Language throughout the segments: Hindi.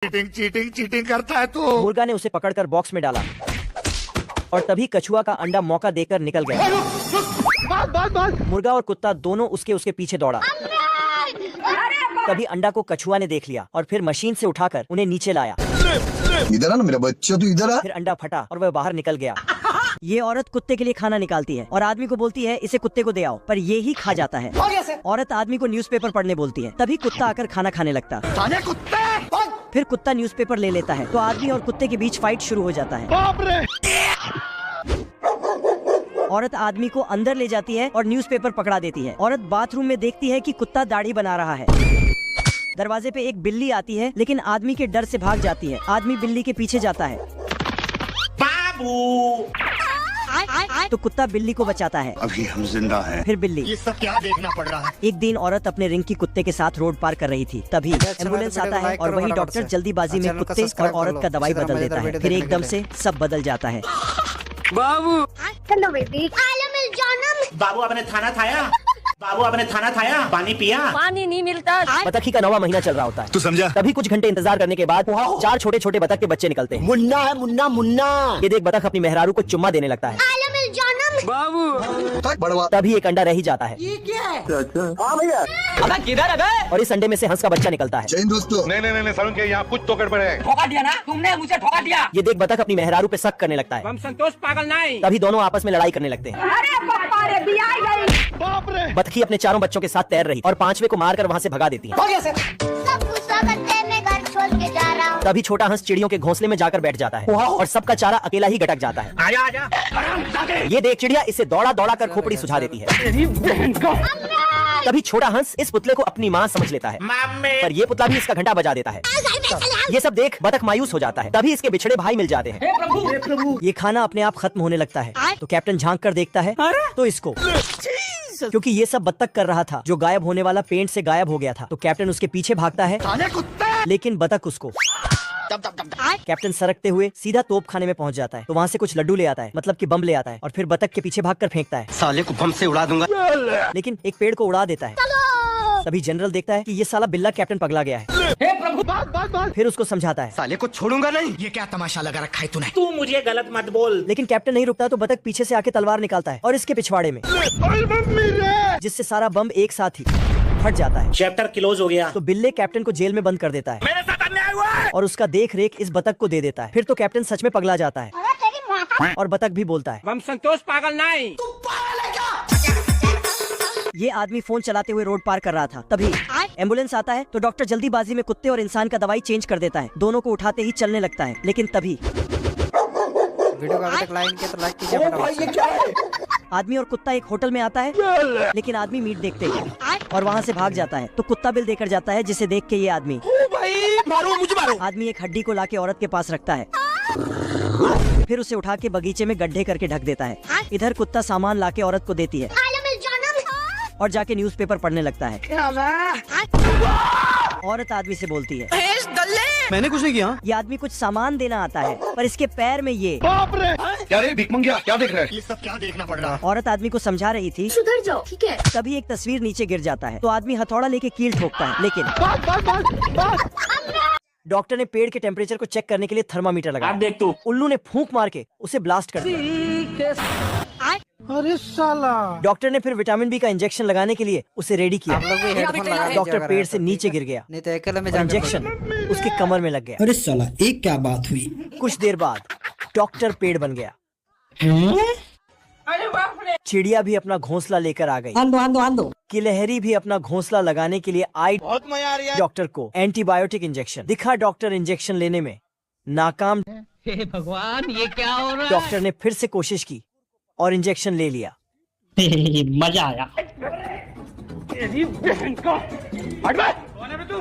चीटिंग चीटिंग चीटिंग करता है तू। मुर्गा ने उसे पकड़कर बॉक्स में डाला और तभी कछुआ का अंडा मौका देकर निकल गया। मुर्गा और कुत्ता दोनों उसके पीछे दौड़ा। तभी अंडा को कछुआ ने देख लिया और फिर मशीन से उठाकर उन्हें नीचे लाया। इधर ना मेरा बच्चा, तू इधर आ। फिर अंडा फटा और वह बाहर निकल गया। ये औरत कुत्ते के लिए खाना निकालती है और आदमी को बोलती है इसे कुत्ते को दे आओ, पर ये ही खा जाता है। औरत आदमी को न्यूज़पेपर पढ़ने बोलती है, तभी कुत्ता आकर खाना खाने लगता। फिर कुत्ता न्यूज़पेपर ले लेता है तो आदमी और कुत्ते के बीच फाइट शुरू हो जाता है। औरत आदमी को अंदर ले जाती है और न्यूज़पेपर पकड़ा देती है। औरत बाथरूम में देखती है कि कुत्ता दाढ़ी बना रहा है। दरवाजे पे एक बिल्ली आती है लेकिन आदमी के डर से भाग जाती है। आदमी बिल्ली के पीछे जाता है। बाबू! तो कुत्ता बिल्ली को बचाता है। अभी हम जिंदा हैं। फिर बिल्ली। ये सब क्या देखना पड़ रहा है। एक दिन औरत अपने रिंग की कुत्ते के साथ रोड पार कर रही थी, तभी एम्बुलेंस आता है और वही डॉक्टर जल्दीबाजी में कुत्ते और औरत का दवाई बदल देता है। फिर एकदम से सब बदल जाता है। बाबू हेलो बेबी, बाबू आपने खाना खाया? बाबू आपने खाना खाया? पानी पिया? पानी नहीं मिलता। बतख का 9वां महीना चल रहा होता है। तू समझा? तभी कुछ घंटे इंतजार करने के बाद 4 छोटे छोटे बतख के बच्चे निकलते हैं। मुन्ना है, मुन्ना मुन्ना। ये देख बतख अपनी मेहरारू को चुम्मा देने लगता है। बाबू बड़वा। तभी एक अंडा रह ही जाता है। हाँ भैया। अबे किधर अबे? और इस अंडे में से हंस का बच्चा निकलता है। जय हिंद दोस्तों। नहीं सारुण के यहाँ कुछ तो गड़बड़ है। ठोका दिया ना तुमने, मुझे ठोका दिया। ये देख बतख अपनी मेहरारू पे शक करने लगता है। हम संतोष पागल नहीं। तभी दोनों आपस में लड़ाई करने लगते हैं। अरे पापा रे, बियाई गई। बाप रे। बतखी अपने 4 बच्चों के साथ तैर रही और 5वें को मारकर वहाँ से भगा देती है। सब गुस्सा करते हैं, मैं घर छोड़ के जा रहा हूँ। तभी छोटा हंस चिड़ियों के घोंसले में जाकर बैठ जाता है और सबका चारा अकेला ही गटक जाता है। आजा आजा। ये देख चिड़िया इसे दौड़ा दौड़ा कर खोपड़ी सुझा देती है। तभी छोटा हंस इस पुतले को अपनी माँ समझ लेता है, पर ये पुतला भी इसका घंटा बजा देता है। ये सब देख बतख मायूस हो जाता है। तभी इसके बिछड़े भाई मिल जाते हैं। प्रभु ये खाना अपने आप खत्म होने लगता है तो कैप्टन झांक कर देखता है तो इसको, क्योंकि ये सब बतख कर रहा था जो गायब होने वाला पेंट से गायब हो गया था, तो कैप्टन उसके पीछे भागता है लेकिन बतख उसको। कैप्टन सरकते हुए सीधा तोप खाने में पहुंच जाता है तो वहाँ से कुछ लड्डू ले आता है, मतलब कि बम ले आता है और फिर बतख के पीछे भागकर फेंकता है। साले को बम से उड़ा दूंगा। लेकिन एक पेड़ को उड़ा देता है। तभी जनरल देखता है कि ये साला बिल्ला कैप्टन पगला गया है। हे प्रभु फिर उसको समझाता है। साले को छोड़ूंगा नहीं। ये क्या तमाशा लगा रखा है तूने। तू मुझे गलत मत बोल। लेकिन कैप्टन नहीं रुकता तो बतख पीछे से आके तलवार निकालता है और इसके पिछवाड़े में, जिससे सारा बम एक साथ ही फट जाता है। चैप्टर क्लोज हो गया। तो बिल्ले कैप्टन को जेल में बंद कर देता है मेरे साथ अन्याय हुआ है। और उसका देख रेख इस बतख को दे देता है। फिर तो कैप्टन सच में पगला जाता है और बतख भी बोलता है। हम संतोष पागल नहीं। ये आदमी फोन चलाते हुए रोड पार कर रहा था, तभी एम्बुलेंस आता है तो डॉक्टर जल्दीबाजी में कुत्ते और इंसान का दवाई चेंज कर देता है। दोनों को उठाते ही चलने लगता है, लेकिन तभी वीडियो को अभी तक लाइन किया तो लाइक कीजिए फटाफट। आदमी और कुत्ता एक होटल में आता है, लेकिन आदमी मीट देखते ही और वहाँ से भाग जाता है। तो कुत्ता बिल देकर जाता है, जिसे देख के ये आदमी मारो मुझे मारो। आदमी एक हड्डी को लाके औरत के पास रखता है, फिर उसे उठा के बगीचे में गड्ढे करके ढक देता है। इधर कुत्ता सामान लाके औरत को देती है और जाके न्यूज़पेपर पढ़ने लगता है। औरत आदमी से बोलती है, मैंने कुछ नहीं किया। ये आदमी कुछ सामान देना आता है, पर इसके पैर में ये। बाप रे। क्या रे भिख मंगिया, क्या देख रहा है। ये सब क्या देखना पड़ रहा है। औरत आदमी को समझा रही थी सुधर जाओ, ठीक है। तभी एक तस्वीर नीचे गिर जाता है तो आदमी हथौड़ा लेके कील ठोकता है, लेकिन डॉक्टर ने पेड़ के टेम्परेचर को चेक करने के लिए थर्मामीटर लगाया। अब देख तू। उल्लू ने फूंक मार के उसे ब्लास्ट कर दिया। अरे साला। डॉक्टर ने फिर विटामिन बी का इंजेक्शन लगाने के लिए उसे रेडी किया। आप लोग भी हेडफोन लगा लीजिए डॉक्टर अगर पेड़ है से तो नीचे ठीक है। गिर गया नहीं तो अकेले में और इंजेक्शन उसकी कमर में लग गया। अरे साला एक क्या बात हुई। कुछ देर बाद डॉक्टर पेड़ बन गया। अरे बाप रे। चिड़िया भी अपना घोंसला लेकर आ गई। आंदो। गिलहरी भी अपना घोंसला लगाने के लिए आई। बहुत मजा आ रही है। डॉक्टर को एंटीबायोटिक इंजेक्शन दिखा। डॉक्टर इंजेक्शन लेने में नाकाम। हे भगवान, ये क्या हो रहा है। डॉक्टर ने फिर से कोशिश की और इंजेक्शन ले लिया। मजा आया। तेरी बहन का। हट बे। कौन है बे तू?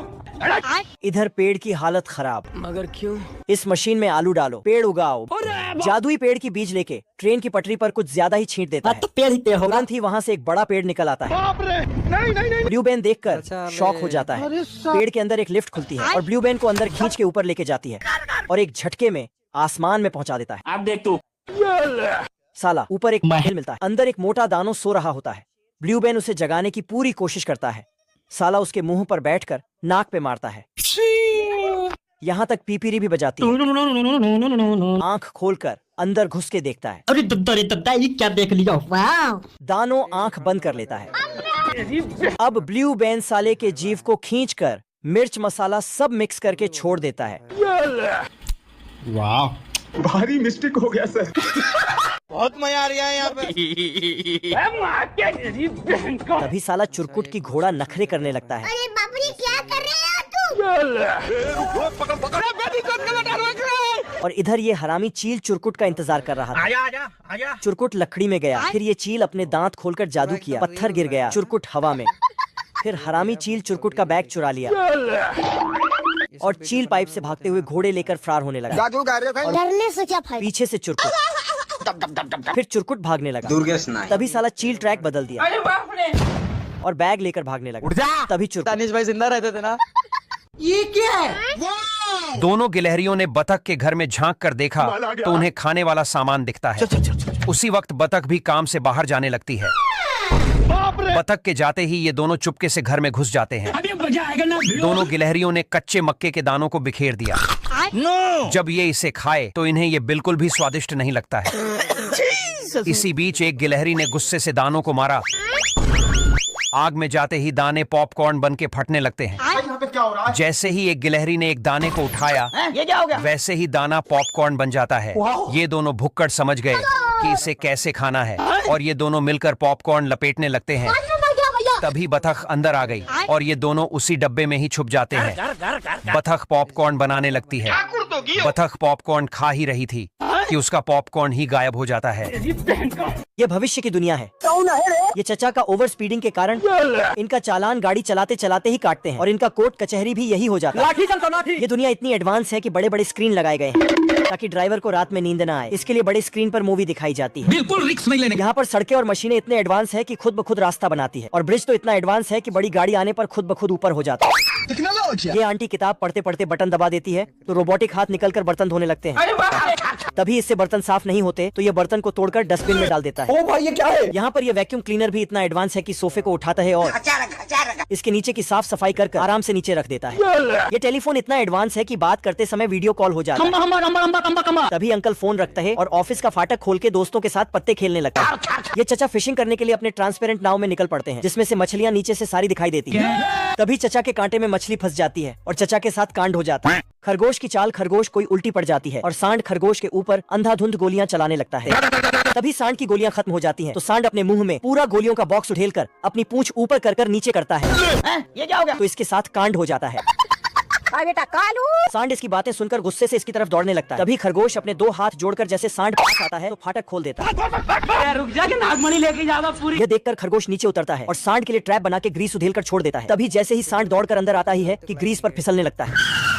इधर पेड़ की हालत खराब। मगर क्यों? इस मशीन में आलू डालो, पेड़ उगाओ। जादुई पेड़ की बीज लेके ट्रेन की पटरी पर कुछ ज्यादा ही छींट देता है। पेड़ ही पेड़ होगा। तुरंत ही वहाँ से एक बड़ा पेड़ निकल आता है। बाप रे। नहीं। ब्लू बेन देखकर अच्छा, शॉक हो जाता है। पेड़ के अंदर एक लिफ्ट खुलती है और ब्लू बेन को अंदर खींच के ऊपर लेके जाती है और एक झटके में आसमान में पहुंचा देता है। अब देख तू। साला ऊपर एक महल मिलता है, अंदर एक मोटा दानव सो रहा होता है। ब्लू बेन उसे जगाने की पूरी कोशिश करता है। साला उसके मुंह पर बैठकर नाक पे मारता है। यहाँ तक पीपीरी भी बजाती है। आंख खोलकर अंदर घुस के देखता है। अरे दद्दा ये क्या देख लिया? वाह! दानो आंख बंद कर लेता है। अब ब्लू बैन साले के जीव को खींचकर मिर्च मसाला सब मिक्स करके छोड़ देता है। वाह! भारी मिस्टेक हो गया सर। बहुत मजा आ रहा है यहाँ पे। तभी साला चुरकुट की घोड़ा नखरे करने लगता है। अरे बाप रे, क्या कर रहे हो तुम? और इधर ये हरामी चील चुरकुट का इंतजार कर रहा था। आजा चुरकुट लकड़ी में गया, फिर ये चील अपने दांत खोलकर जादू किया, पत्थर गिर गया, चुरकुट हवा में। फिर हरामी चील चुरकुट का बैग चुरा लिया और चील पाइप से भागते हुए घोड़े लेकर फरार होने लगा। डरने से क्या फायदा? पीछे से चुरकुट, फिर चुरकुट भागने लगा। दुर्गेश नायक। तभी साला चील ट्रैक बदल दिया और बैग लेकर भागने लगा। तभी चुरकुट, दानिश भाई जिंदा रहते थे ना। ये क्या है? दोनों गिलहरियों ने बतख के घर में झांक कर देखा तो उन्हें खाने वाला सामान दिखता है। उसी वक्त बतख भी काम से बाहर जाने लगती है। बतख के जाते ही ये दोनों चुपके से घर में घुस जाते हैं। दोनों गिलहरियों ने कच्चे मक्के के दानों को बिखेर दिया। जब ये इसे खाए तो इन्हें ये बिल्कुल भी स्वादिष्ट नहीं लगता है। इसी बीच एक गिलहरी ने गुस्से से दानों को मारा। आग में जाते ही दाने पॉपकॉर्न बन के फटने लगते हैं। जैसे ही एक गिलहरी ने एक दाने को उठाया, वैसे ही दाना पॉपकॉर्न बन जाता है। ये दोनों भुक्कड़ समझ गए कि इसे कैसे खाना है और ये दोनों मिलकर पॉपकॉर्न लपेटने लगते हैं। तभी बतख अंदर आ गई और ये दोनों उसी डब्बे में ही छुप जाते हैं। बतख पॉपकॉर्न बनाने लगती है। बतख पॉपकॉर्न खा ही रही थी कि उसका पॉपकॉर्न ही गायब हो जाता है। ये भविष्य की दुनिया है। ये चचा का ओवर स्पीडिंग के कारण इनका चालान गाड़ी चलाते चलाते ही काटते हैं और इनका कोर्ट कचहरी भी यही हो जाता है। ये दुनिया इतनी एडवांस है कि बड़े बड़े स्क्रीन लगाए गए हैं ताकि ड्राइवर को रात में नींद न आए। इसके लिए बड़े स्क्रीन पर मूवी दिखाई जाती है। बिल्कुल रिस्क नहीं लेने। यहाँ पर सड़कें और मशीनें इतने एडवांस है कि खुद ब खुद रास्ता बनाती है और ब्रिज तो इतना एडवांस है कि बड़ी गाड़ी आने पर खुद ब खुद ऊपर हो जाता है। ये आंटी किताब पढ़ते पढ़ते बटन दबा देती है तो रोबोटिक हाथ निकलकर बर्तन धोने लगते हैं। तभी इससे बर्तन साफ नहीं होते तो ये बर्तन को तोड़कर डस्टबिन में डाल देता है। ओ भाई ये क्या है? यहाँ पर ये वैक्यूम क्लीनर भी इतना एडवांस है कि सोफे को उठाता है और इसके नीचे की साफ सफाई कर आराम से नीचे रख देता है। ये टेलीफोन इतना एडवांस है कि बात करते समय वीडियो कॉल हो जाता है। तभी अंकल फोन रखता है और ऑफिस का फाटक खोल के दोस्तों के साथ पत्ते खेलने लगता है। ये चचा फिशिंग करने के लिए अपने ट्रांसपेरेंट नाव में निकल पड़ते हैं जिसमें से मछलियाँ नीचे से सारी दिखाई देती है। तभी चचा के कांटे में मछली फंस जाती है और चचा के साथ कांड हो जाता है। खरगोश की चाल खरगोश कोई उल्टी पड़ जाती है और सांड खरगोश के ऊपर अंधाधुंध गोलियां चलाने लगता है। तभी सांड की गोलियां खत्म हो जाती हैं तो सांड अपने मुंह में पूरा गोलियों का बॉक्स उठेलकर अपनी पूंछ ऊपर कर नीचे करता है। ये क्या हो गया? तो इसके साथ कांड हो जाता है। बेटा कालू। सांड इसकी बातें सुनकर गुस्से से इसकी तरफ दौड़ने लगता है। तभी खरगोश अपने दो हाथ जोड़कर जैसे सांड पास आता है तो फाटक खोल देता है। रुक जा के नागमणि लेके जाना पूरी। यह देखकर खरगोश नीचे उतरता है और सांड के लिए ट्रैप बना के ग्रीस उधेलकर छोड़ देता है। तभी जैसे ही सांड दौड़कर अंदर आता ही है कि ग्रीस पर फिसलने लगता है।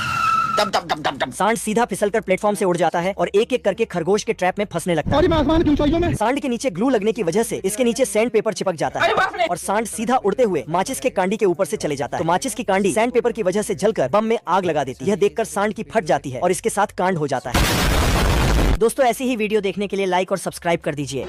सांड सीधा फिसलकर प्लेटफॉर्म से उड़ जाता है और एक एक करके खरगोश के ट्रैप में फंसने लगता है। सांड के नीचे ग्लू लगने की वजह से इसके नीचे सैंड पेपर चिपक जाता है और सांड सीधा उड़ते हुए माचिस के कांडी के ऊपर से चले जाता है। तो माचिस की कांडी सैंड पेपर की वजह से जलकर बम में आग लगा देती है। यह देखकर सांड की फट जाती है और इसके साथ कांड हो जाता है। दोस्तों ऐसी ही वीडियो देखने के लिए लाइक और सब्सक्राइब कर दीजिए।